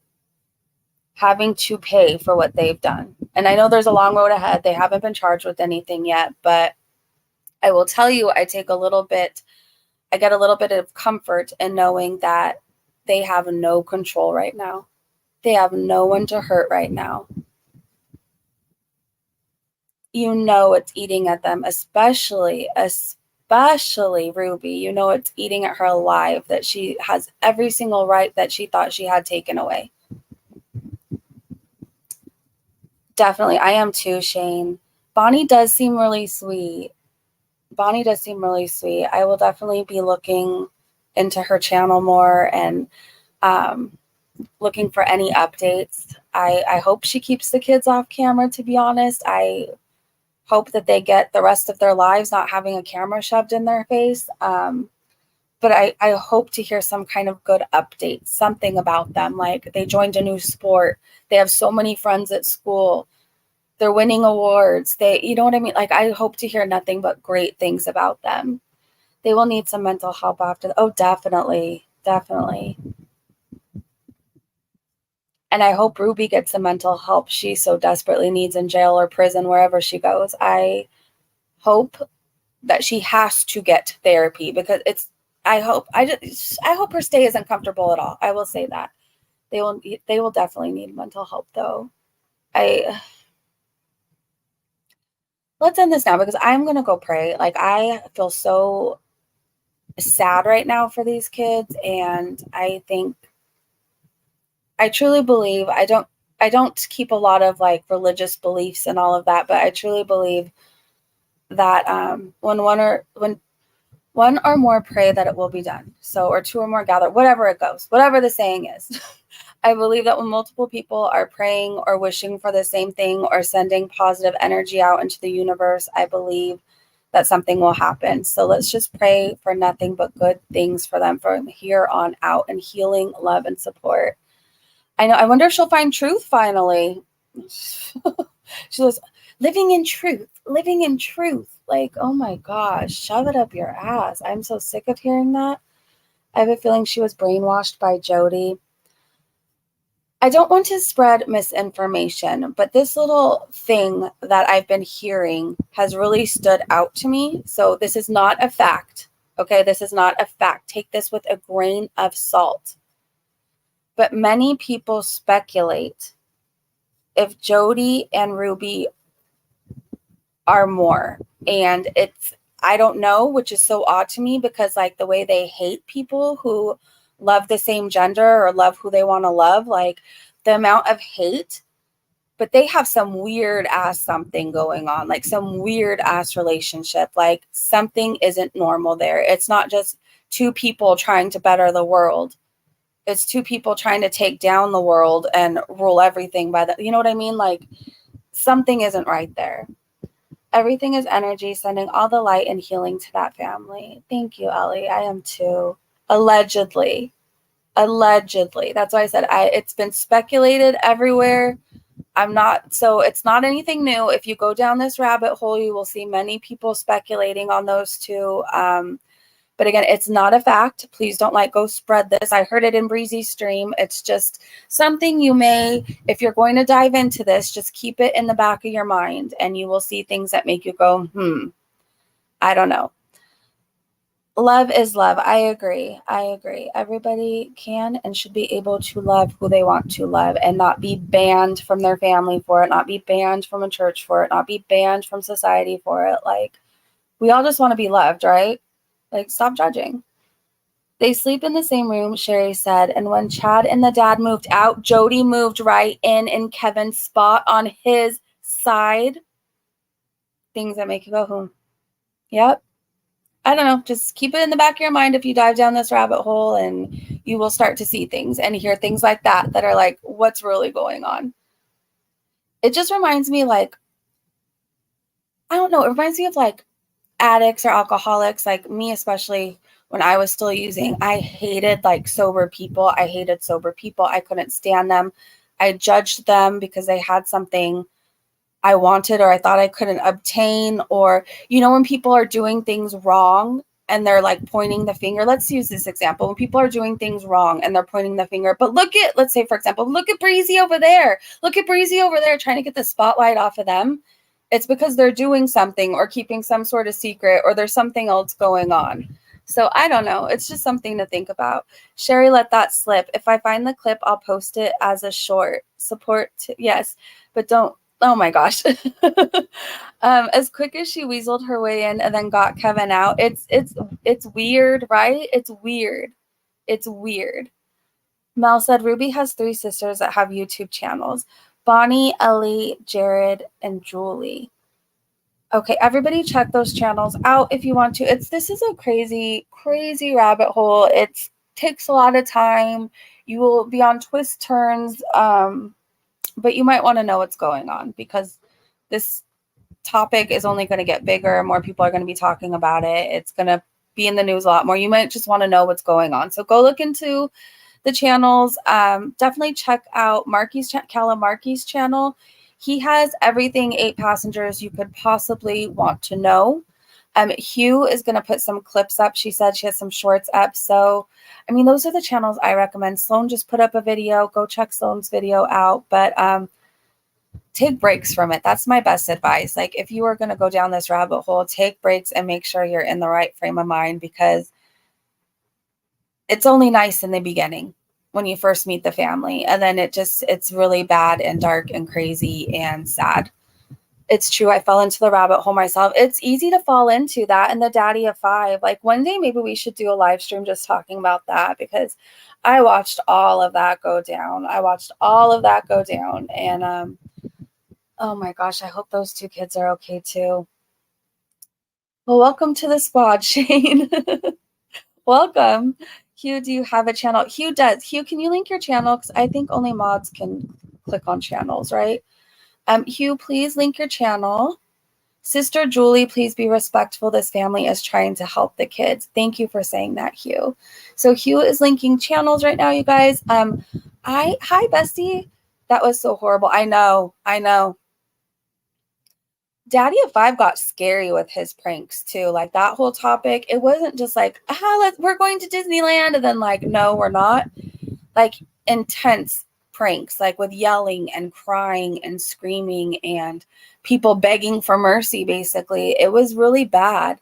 having to pay for what they've done. And I know there's a long road ahead. They haven't been charged with anything yet. But I will tell you, I get a little bit of comfort in knowing that they have no control right now. They have no one to hurt right now. You know it's eating at them, especially Ruby. You know it's eating at her alive, that she has every single right that she thought she had taken away. Definitely. I am too, Shane. Bonnie does seem really sweet. I will definitely be looking into her channel more and looking for any updates. I hope she keeps the kids off camera, to be honest. I hope that they get the rest of their lives not having a camera shoved in their face. But I hope to hear some kind of good update, something about them. Like they joined a new sport. They have so many friends at school. They're winning awards. You know what I mean? Like I hope to hear nothing but great things about them. They will need some mental help after. Oh, definitely. And I hope Ruby gets the mental help she so desperately needs in jail or prison, wherever she goes. I hope that she has to get therapy because I hope her stay isn't comfortable at all. I will say that. They will definitely need mental help though. Let's end this now because I'm going to go pray. Like I feel so sad right now for these kids. And I truly believe, I don't keep a lot of like religious beliefs and all of that, but I truly believe that when one or more pray that it will be done. So, or two or more gather, whatever it goes, whatever the saying is. I believe that when multiple people are praying or wishing for the same thing or sending positive energy out into the universe, I believe that something will happen. So let's just pray for nothing but good things for them from here on out, and healing, love, and support. I wonder if she'll find truth finally. She was living in truth. Like, oh my gosh, shove it up your ass. I'm so sick of hearing that. I have a feeling she was brainwashed by Jody. I don't want to spread misinformation, but this little thing that I've been hearing has really stood out to me. So this is not a fact. Okay, this is not a fact. Take this with a grain of salt. But many people speculate if Jody and Ruby are more. And I don't know, which is so odd to me because like the way they hate people who love the same gender or love who they want to love, like the amount of hate, but they have some weird ass something going on, like some weird ass relationship, like something isn't normal there. It's not just two people trying to better the world. It's two people trying to take down the world and rule everything by you know what I mean? Like something isn't right there. Everything is energy, sending all the light and healing to that family. Thank you, Ellie. I am too. Allegedly. That's why I said it's been speculated everywhere. So it's not anything new. If you go down this rabbit hole, you will see many people speculating on those two. But again, it's not a fact. Please don't go spread this. I heard it in Breezy's stream. It's just something you may, if you're going to dive into this, just keep it in the back of your mind and you will see things that make you go, I don't know. Love is love. I agree. Everybody can and should be able to love who they want to love and not be banned from their family for it, not be banned from a church for it, not be banned from society for it. We all just want to be loved, right? Stop judging. They sleep in the same room, Sherry said, and when Chad and the dad moved out, Jody moved right in Kevin's spot on his side. Things that make you go, Yep. I don't know. Just keep it in the back of your mind if you dive down this rabbit hole, and you will start to see things and hear things like that are what's really going on? It just reminds me I don't know. It reminds me of addicts or alcoholics, me especially when I was still using. I hated sober people. I couldn't stand them. I judged them because they had something I wanted or I thought I couldn't obtain, or when people are doing things wrong and they're pointing the finger. Let's use this example. When people are doing things wrong and they're pointing the finger, but let's say for example, look at Breezy over there. Trying to get the spotlight off of them. It's because they're doing something or keeping some sort of secret, or there's something else going on. So I don't know. It's just something to think about. Sherry let that slip. If I find the clip, I'll post it as a short. Yes, but don't. Oh my gosh. As quick as she weaseled her way in and then got Kevin out. It's weird, right? It's weird. Mel said Ruby has 3 sisters that have YouTube channels. Bonnie, Ellie, Jared, and Julie. Okay, everybody check those channels out if you want to. This is a crazy, crazy rabbit hole. It takes a lot of time. You will be on twist turns, but you might want to know what's going on because this topic is only going to get bigger. More people are going to be talking about it. It's going to be in the news a lot more. You might just want to know what's going on. So go look into the channels. Definitely check out Calla Markey's channel. He has everything 8 passengers you could possibly want to know. Hugh is going to put some clips up. She said she has some shorts up. So, those are the channels I recommend. Sloan just put up a video. Go check Sloan's video out. But take breaks from it. That's my best advice. If you are going to go down this rabbit hole, take breaks and make sure you're in the right frame of mind, because it's only nice in the beginning when you first meet the family. And then it's really bad and dark and crazy and sad. It's true. I fell into the rabbit hole myself. It's easy to fall into that. And the daddy of 5, one day, maybe we should do a live stream just talking about that, because I watched all of that go down. And, oh my gosh, I hope those 2 kids are okay too. Well, welcome to the squad, Shane. Welcome. Hugh, do you have a channel? Hugh does. Hugh, can you link your channel? Because I think only mods can click on channels, right? Hugh, please link your channel. Sister Julie, please be respectful. This family is trying to help the kids. Thank you for saying that, Hugh. So Hugh is linking channels right now, you guys. Hi, bestie. That was so horrible. I know. Daddy of 5 got scary with his pranks too. That whole topic, it wasn't just we're going to Disneyland and then no, we're not. Intense pranks, with yelling and crying and screaming and people begging for mercy, basically. It was really bad.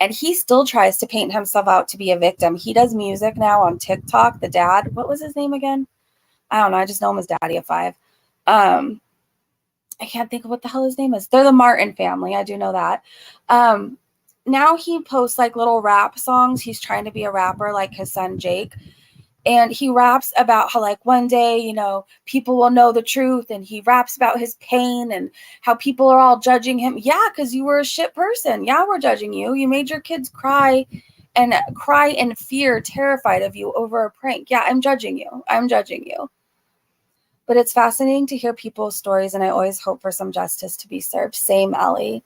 And he still tries to paint himself out to be a victim. He does music now on TikTok. The dad, what was his name again? I don't know. I just know him as Daddy of 5. I can't think of what the hell his name is. They're the Martin family. I do know that. Now he posts little rap songs. He's trying to be a rapper like his son Jake. And he raps about how one day, people will know the truth. And he raps about his pain and how people are all judging him. Yeah, because you were a shit person. Yeah, we're judging you. You made your kids cry in fear, terrified of you over a prank. Yeah, I'm judging you. But it's fascinating to hear people's stories, and I always hope for some justice to be served. Same, Ellie.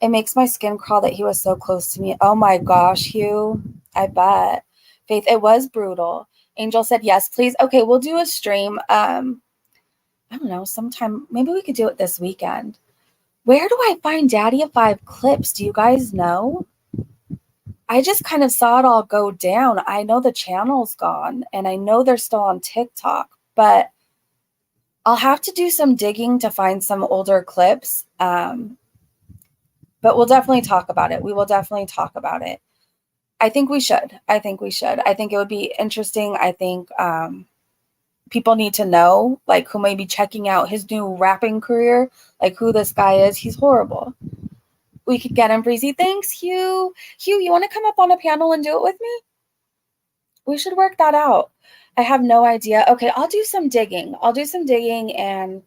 It makes my skin crawl that he was so close to me. Oh my gosh, Hugh. I bet. Faith, it was brutal. Angel said, yes, please. Okay, we'll do a stream. I don't know, sometime. Maybe we could do it this weekend. Where do I find Daddy of Five clips? Do you guys know? I just kind of saw it all go down. I know the channel's gone, and I know they're still on TikTok, but I'll have to do some digging to find some older clips. But we'll definitely talk about it. We will definitely talk about it. I think we should. I think it would be interesting. I think people need to know, like, who may be checking out his new rapping career, like who this guy is. He's horrible. We could get him, Breezy. Thanks, Hugh. Hugh, you want to come up on a panel and do it with me? We should work that out. I have no idea. Okay, I'll do some digging. And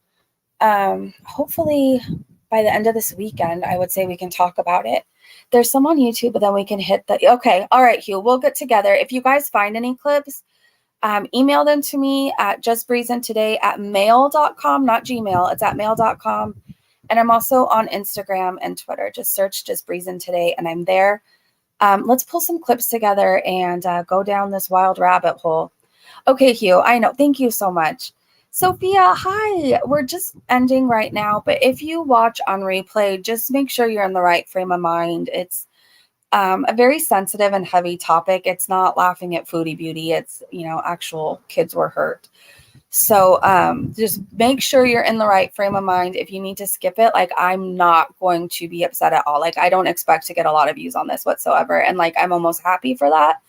hopefully by the end of this weekend, I would say we can talk about it. There's some on YouTube, but then we can hit the, okay. All right, Hugh, we'll get together. If you guys find any clips, email them to me at justbreezintoday@mail.com, not Gmail. It's at mail.com. And I'm also on Instagram and Twitter. Just search Just Breezin Today, and I'm there. Let's pull some clips together and go down this wild rabbit hole. Okay, Hugh, I know. Thank you so much. Sophia, hi. We're just ending right now, but if you watch on replay, just make sure you're in the right frame of mind. It's a very sensitive and heavy topic. It's not laughing at foodie beauty. It's, actual kids were hurt. So just make sure you're in the right frame of mind. If you need to skip it, like, I'm not going to be upset at all. Like, I don't expect to get a lot of views on this whatsoever. And like, I'm almost happy for that.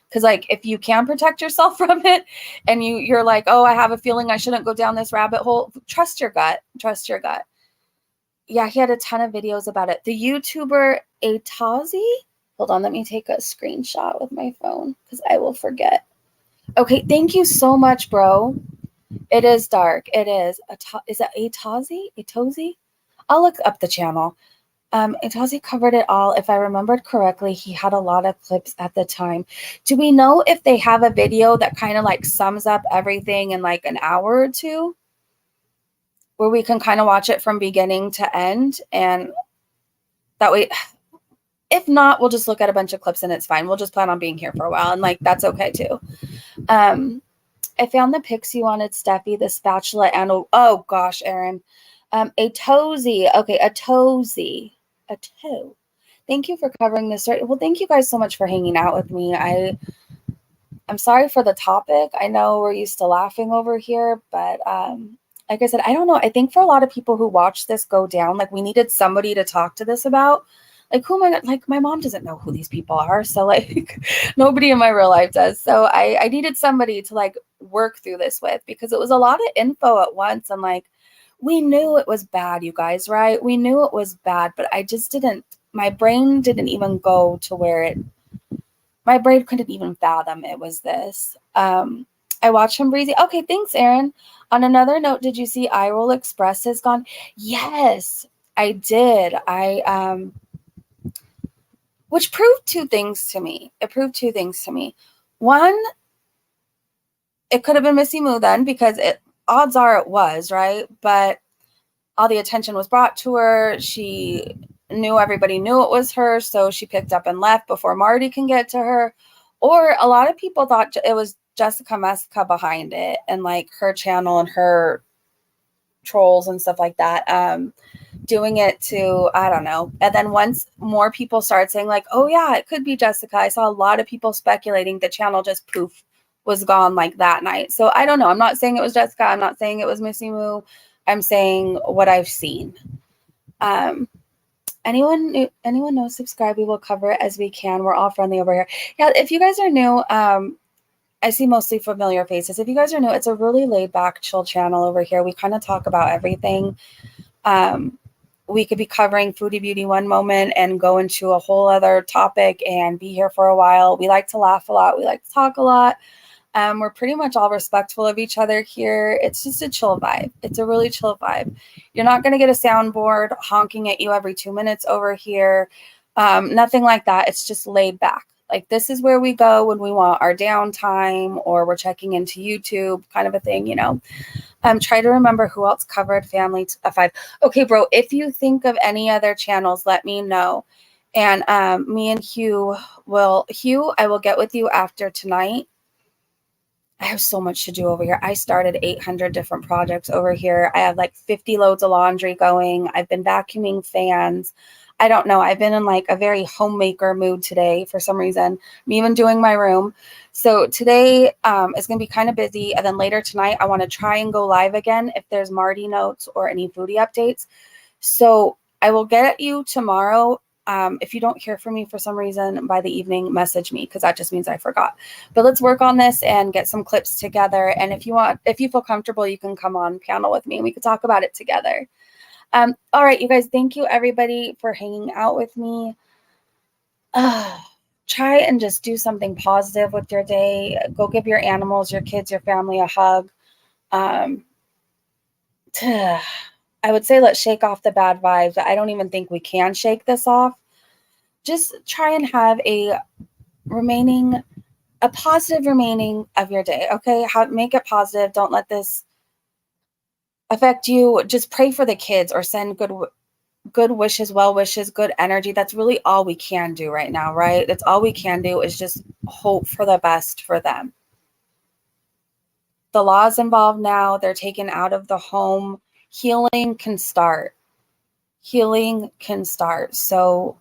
Because like, if you can protect yourself from it and you're like, oh, I have a feeling I shouldn't go down this rabbit hole, trust your gut. Yeah, he had a ton of videos about it. The YouTuber Atazi. Hold on, let me take a screenshot with my phone because I will forget. Okay, thank you so much, bro. It is dark. It is. Is it Atazi? Atozi? I'll look up the channel. Itazi covered it all. If I remembered correctly, he had a lot of clips at the time. Do we know if they have a video that kind of like sums up everything in like an hour or two? Where we can kind of watch it from beginning to end? And that way, if not, we'll just look at a bunch of clips and it's fine. We'll just plan on being here for a while. And like, that's okay too. I found the pics you wanted, Steffi, the spatula, and oh gosh, Erin. Atozi. Okay, Atozi. A toe. Thank you for covering this story. Well, thank you guys so much for hanging out with me. I'm sorry for the topic. I know we're used to laughing over here, but like I said, I don't know. I think for a lot of people who watch this go down, like, we needed somebody to talk to this about. Like, who am I? Like, my mom doesn't know who these people are, so like nobody in my real life does. So I needed somebody to like work through this with, because it was a lot of info at once, and like, we knew it was bad, you guys, right? We knew it was bad, but I just didn't, my brain didn't even go to where my brain couldn't even fathom it was this. I watched him, Breezy. Okay, thanks, Erin. On another note, did you see iRoll Express is gone? Yes, I did. Which proved two things to me. One, it could have been Missy Moo then, because odds are it was, right? But all the attention was brought to her. She knew everybody knew it was her, so she picked up and left before Marty can get to her. Or a lot of people thought it was Jessica Messica behind it, and like her channel and her trolls and stuff like that, doing it to, I don't know. And then once more people started saying like, oh yeah, it could be Jessica, I saw a lot of people speculating the channel just poof was gone like that night. So I don't know. I'm not saying it was Jessica. I'm not saying it was Missy Moo. I'm saying what I've seen. Anyone know, subscribe. We will cover it as we can. We're all friendly over here. Yeah, if you guys are new, I see mostly familiar faces. If you guys are new, it's a really laid back, chill channel over here. We kind of talk about everything. We could be covering foodie beauty one moment and go into a whole other topic and be here for a while. We like to laugh a lot. We like to talk a lot. We're pretty much all respectful of each other here. It's just a chill vibe. It's a really chill vibe. You're not going to get a soundboard honking at you every 2 minutes over here. Nothing like that. It's just laid back. Like, this is where we go when we want our downtime, or we're checking into YouTube, kind of a thing, you know. Try to remember who else covered Family 5. Okay, bro, if you think of any other channels, let me know. And me and Hugh, I will get with you after tonight. I have so much to do over here. I started 800 different projects over here. I have like 50 loads of laundry going. I've been vacuuming fans. I don't know. I've been in like a very homemaker mood today for some reason. I'm even doing my room. So today is going to be kind of busy. And then later tonight, I want to try and go live again if there's Marty notes or any foodie updates. So I will get at you tomorrow. If you don't hear from me for some reason by the evening, message me, because that just means I forgot. But let's work on this and get some clips together. And if you feel comfortable, you can come on panel with me and we could talk about it together. All right, you guys, thank you everybody for hanging out with me. Try and just do something positive with your day. Go give your animals, your kids, your family a hug. I would say let's shake off the bad vibes. I don't even think we can shake this off. Just try and have a positive remaining of your day, okay? Make it positive. Don't let this affect you. Just pray for the kids or send good wishes, well wishes, good energy. That's really all we can do right now, right? That's all we can do is just hope for the best for them. The law's involved now. They're taken out of the home. Healing can start. Healing can start. So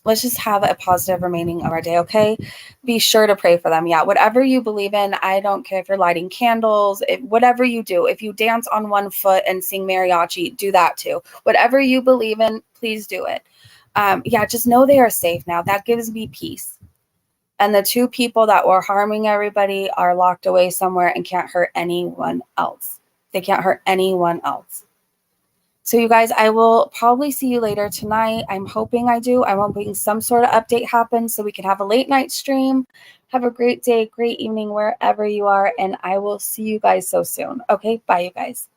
let's just have a positive remaining of our day, okay? Be sure to pray for them. Yeah, whatever you believe in. I don't care if you're lighting candles, whatever you do. If you dance on one foot and sing mariachi, do that too. Whatever you believe in, please do it. Yeah, just know they are safe now. That gives me peace. And the two people that were harming everybody are locked away somewhere and can't hurt anyone else. They can't hurt anyone else. So you guys, I will probably see you later tonight. I'm hoping I do. I'm hoping some sort of update happens so we can have a late night stream. Have a great day, great evening, wherever you are. And I will see you guys so soon. Okay, bye you guys.